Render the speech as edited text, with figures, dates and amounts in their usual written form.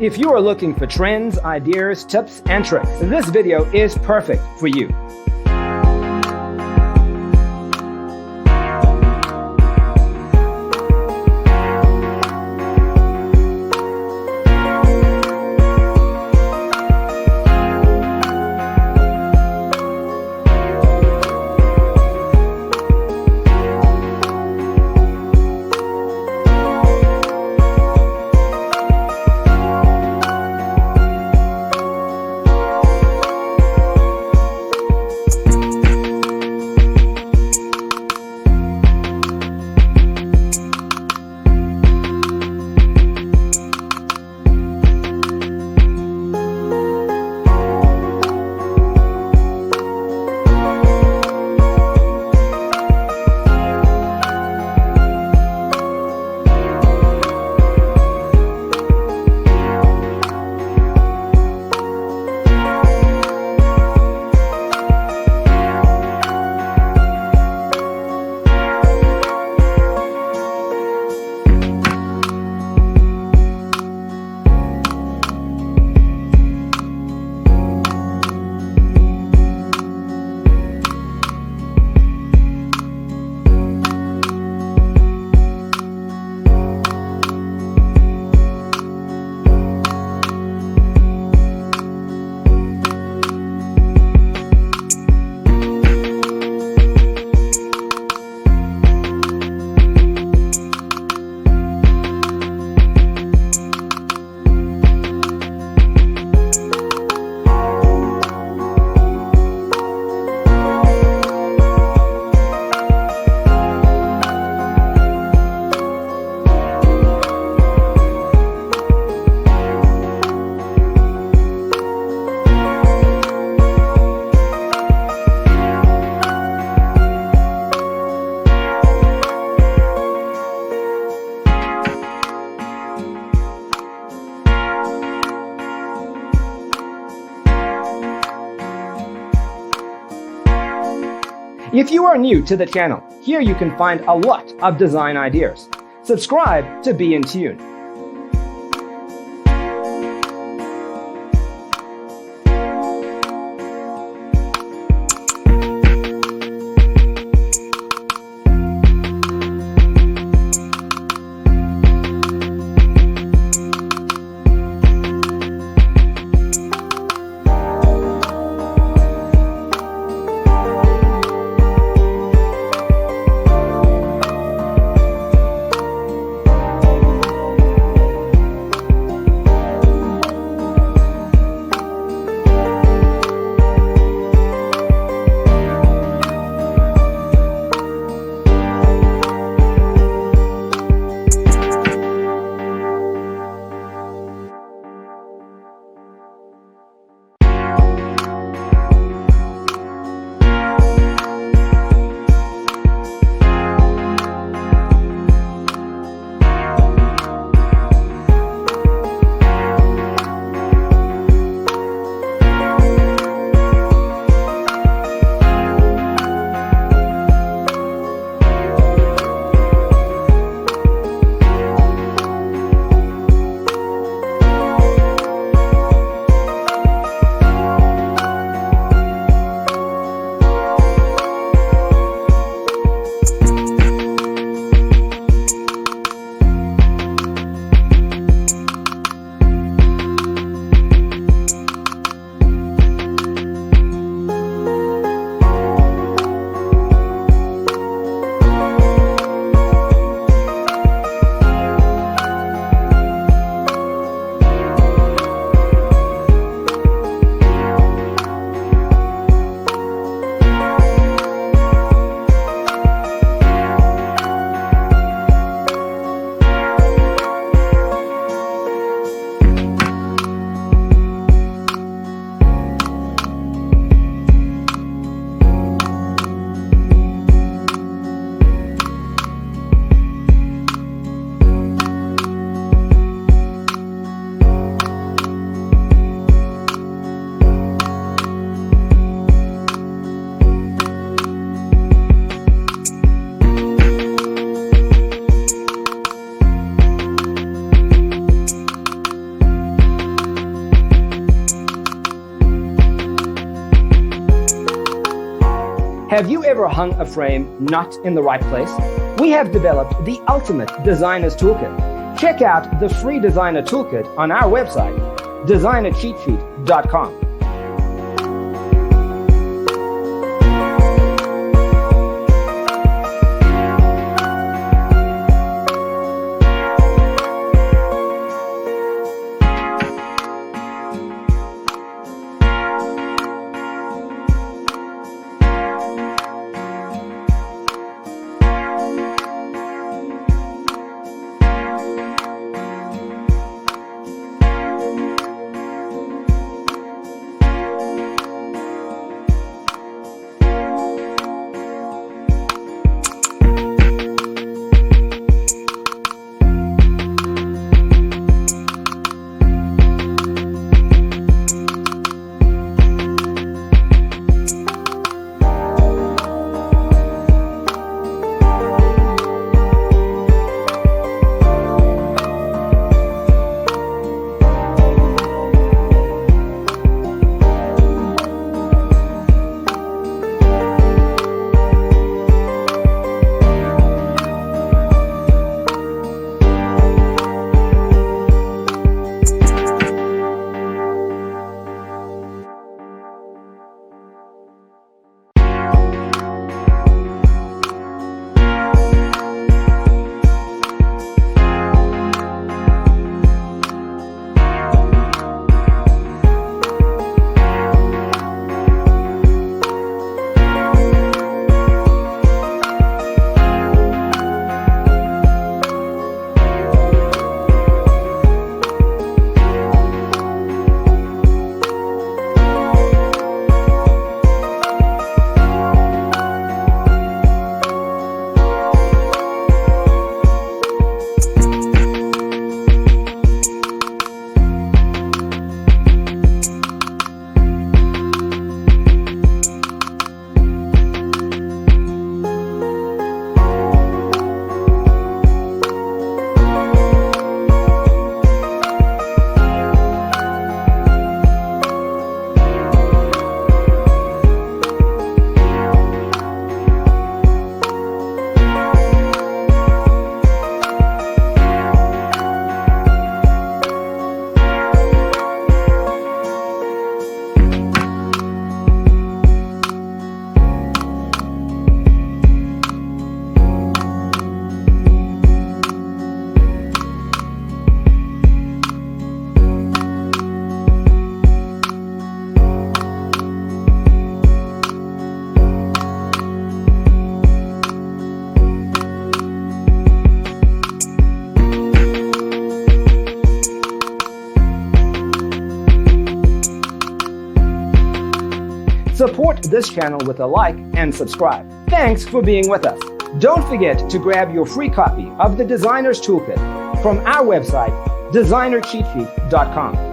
If you are looking for trends, ideas, tips, and tricks, this video is perfect for you. If you are new to the channel, here you can find a lot of design ideas. Subscribe to be in tune. Have you ever hung a frame not in the right place? We have developed the ultimate designer's toolkit. Check out the free designer toolkit on our website, designercheatsheet.com. Support this channel with a like and subscribe. Thanks for being with us. Don't forget to grab your free copy of the Designer's Toolkit from our website, designercheatsheet.com.